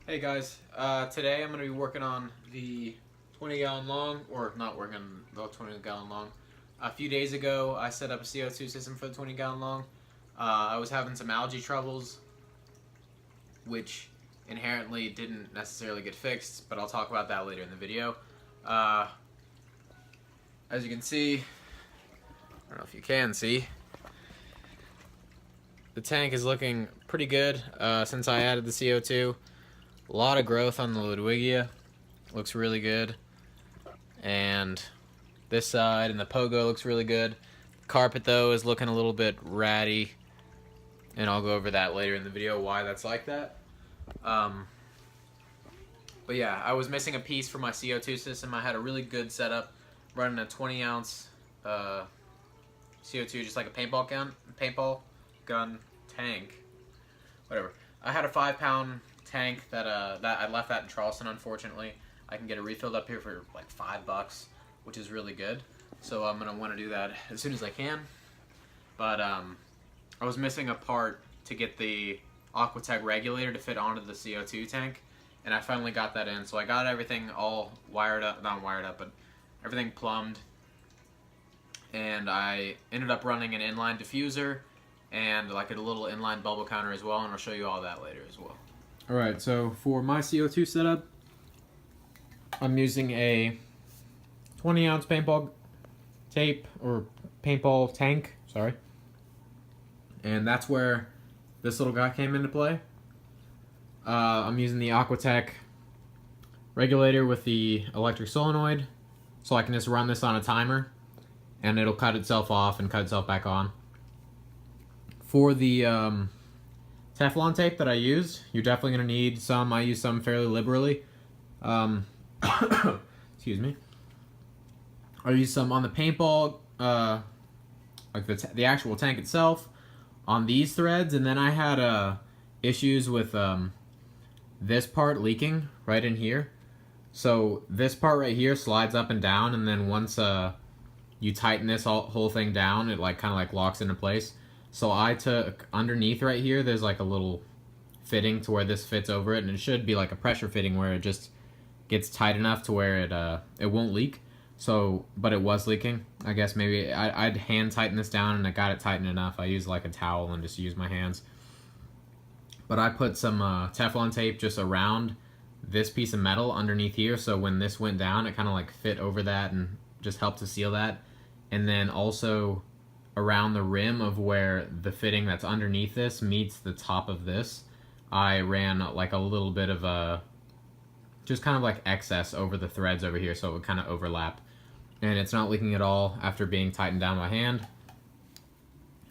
Hey guys, today I'm going to be working on the 20 gallon long, or not working on the 20 gallon long. A few days ago I set up a CO2 system for the 20 gallon long. I was having some algae troubles, which inherently didn't necessarily get fixed, but I'll talk about that later in the video. As you can see, I don't know if you can see, the tank is looking pretty good since I added the CO2. A lot of growth on the Ludwigia. Looks really good. And this side and the pogo looks really good. The carpet though is looking a little bit ratty. And I'll go over that later in the video why that's like that. But yeah, I was missing a piece for my CO2 system. I had a really good setup running a 20 ounce CO2 just like a paintball gun tank. Whatever. I had a 5-pound tank that I left that in Charleston. Unfortunately, I can get it refilled up here for like $5, which is really good. So I'm gonna want to do that as soon as I can. But I was missing a part to get the Aquatech regulator to fit onto the CO2 tank, and I finally got that in. So I got everything all wired up, not wired up, but everything plumbed, and I ended up running an inline diffuser and like a little inline bubble counter as well, and I'll show you all that later as well. Alright, so for my CO2 setup, I'm using a 20 ounce paintball tape, or paintball tank, sorry. And that's where this little guy came into play. I'm using the Aquatech regulator with the electric solenoid, so I can just run this on a timer, and it'll cut itself off and cut itself back on. For the Teflon tape that I use, you're definitely going to need some. I use some fairly liberally. Excuse me. I use some on the paintball, like the actual tank itself, on these threads, and then I had issues with this part leaking right in here. So this part right here slides up and down, and then once you tighten this whole thing down, it like kind of like locks into place. So I took underneath right here, there's like a little fitting to where this fits over it, and it should be like a pressure fitting where it just gets tight enough to where it won't leak. So, but it was leaking. I guess maybe I'd hand tighten this down, and I got it tightened enough. I used like a towel and just used my hands. But I put some Teflon tape just around this piece of metal underneath here, so when this went down, it kind of like fit over that and just helped to seal that. And then also around the rim of where the fitting that's underneath this meets the top of this, I ran like a little bit of a just kind of like excess over the threads over here, so it would kind of overlap, and it's not leaking at all after being tightened down by hand.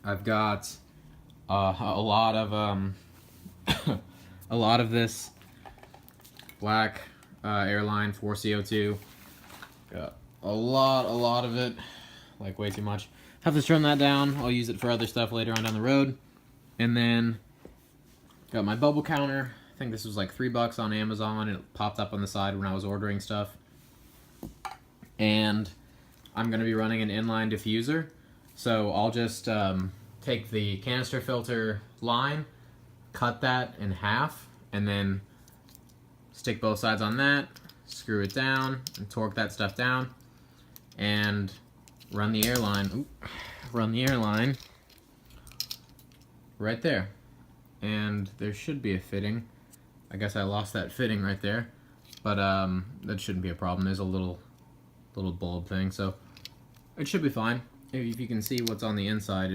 I've got a lot of a lot of this black airline for CO2. Got a lot of it, like way too much. Have to trim that down. I'll use it for other stuff later on down the road. And then got my bubble counter. I think this was like $3 on Amazon. It popped up on the side when I was ordering stuff. And I'm going to be running an inline diffuser. So I'll just take the canister filter line, cut that in half, and then stick both sides on that, screw it down, and torque that stuff down, and run the airline. Run the airline right there, and there should be a fitting. I guess I lost that fitting right there, but that shouldn't be a problem. There's a little bulb thing, so it should be fine. If you can see what's on the inside,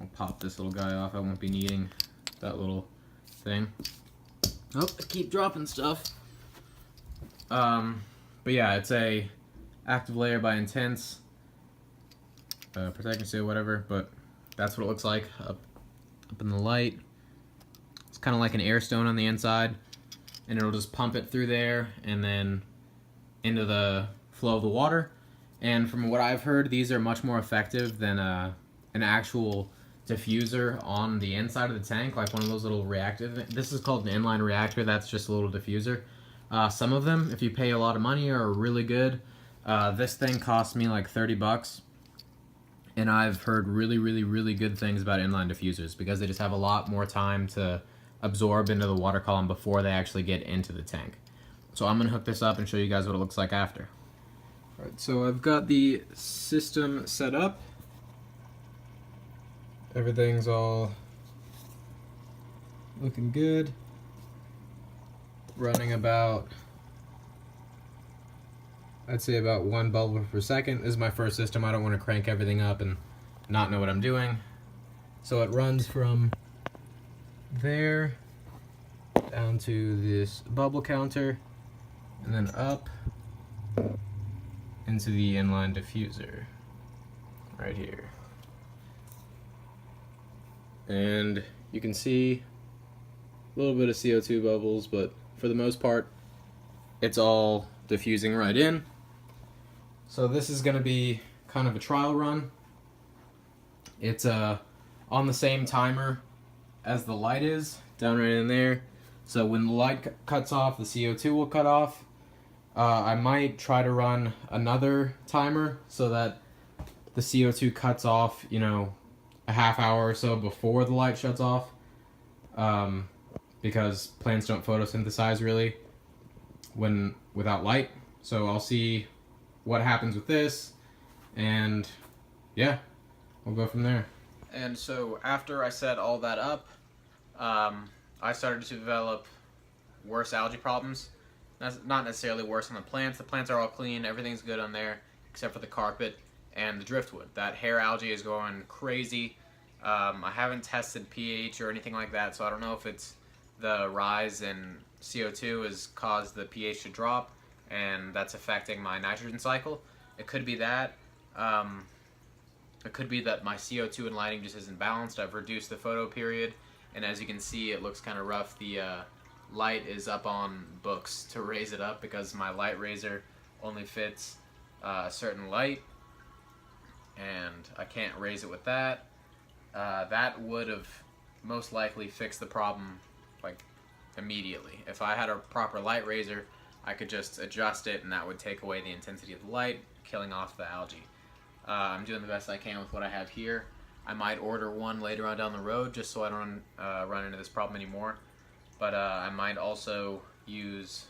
I'll pop this little guy off. I won't be needing that little thing. Oh, I keep dropping stuff. But yeah, it's a active layer by Intense. Protection seal, whatever, but that's what it looks like up in the light. It's kind of like an air stone on the inside, and it'll just pump it through there and then into the flow of the water. And from what I've heard, these are much more effective than an actual diffuser on the inside of the tank, like one of those little reactive. This is called an inline reactor. That's just a little diffuser. Some of them, if you pay a lot of money, are really good. This thing cost me like $30. And I've heard really good things about inline diffusers because they just have a lot more time to absorb into the water column before they actually get into the tank. So I'm gonna hook this up and show you guys what it looks like after. Alright, so I've got the system set up. Everything's all looking good. Running about, I'd say about 1 bubble per second. This is my first system. I don't want to crank everything up and not know what I'm doing. So it runs from there down to this bubble counter and then up into the inline diffuser right here. And you can see a little bit of CO2 bubbles, but for the most part it's all diffusing right in. So this is going to be kind of a trial run. It's on the same timer as the light is, down right in there. So when the light cuts off, the CO2 will cut off. I might try to run another timer so that the CO2 cuts off, you know, a half hour or so before the light shuts off, because plants don't photosynthesize really without light. So I'll see what happens with this, and yeah, we'll go from there. And so after I set all that up, I started to develop worse algae problems. That's not necessarily worse on the plants. The plants are all clean, everything's good on there except for the carpet and the driftwood. That hair algae is going crazy. I haven't tested pH or anything like that, so I don't know if it's the rise in CO2 has caused the pH to drop and that's affecting my nitrogen cycle. It could be that. It could be that my CO2 and lighting just isn't balanced. I've reduced the photo period, and as you can see, it looks kind of rough. The light is up on books to raise it up because my light raiser only fits a certain light, and I can't raise it with that. That would have most likely fixed the problem like immediately. If I had a proper light raiser, I could just adjust it and that would take away the intensity of the light, killing off the algae. I'm doing the best I can with what I have here. I might order one later on down the road just so I don't run into this problem anymore. But I might also use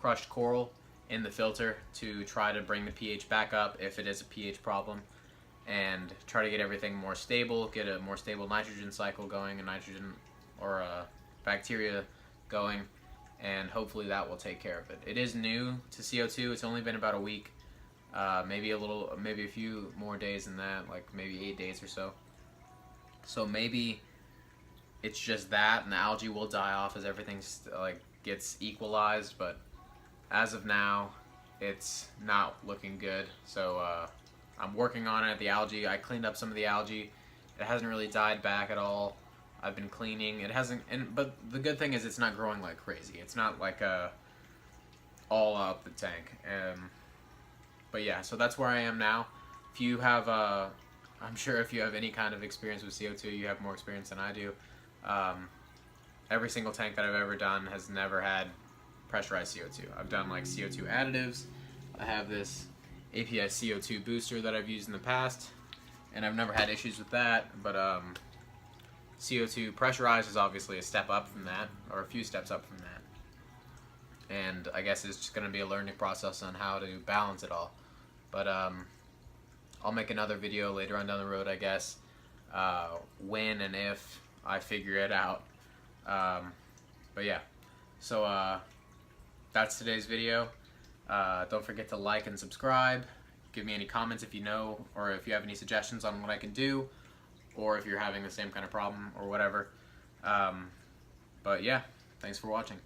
crushed coral in the filter to try to bring the pH back up if it is a pH problem, and try to get everything more stable, get a more stable nitrogen cycle going, a nitrogen or a bacteria going, and hopefully that will take care of it. It is new to CO2. It's only been about a week, maybe a few more days than that, like maybe 8 days or so. So maybe it's just that, and the algae will die off as everything like gets equalized. But as of now, it's not looking good. So I'm working on it. The algae, I cleaned up some of the algae. It hasn't really died back at all. I've been cleaning. It hasn't, but the good thing is it's not growing like crazy. It's not like all out the tank. But yeah, so that's where I am now. If you have, I'm sure if you have any kind of experience with CO2, you have more experience than I do. Every single tank that I've ever done has never had pressurized CO2. I've done like CO2 additives. I have this API CO2 booster that I've used in the past, and I've never had issues with that. But CO2 pressurized is obviously a step up from that, or a few steps up from that. And I guess it's just going to be a learning process on how to balance it all. But I'll make another video later on down the road, I guess, when and if I figure it out. But yeah, so that's today's video. Don't forget to like and subscribe. Give me any comments if you know, or if you have any suggestions on what I can do, or if you're having the same kind of problem or whatever. But yeah, thanks for watching.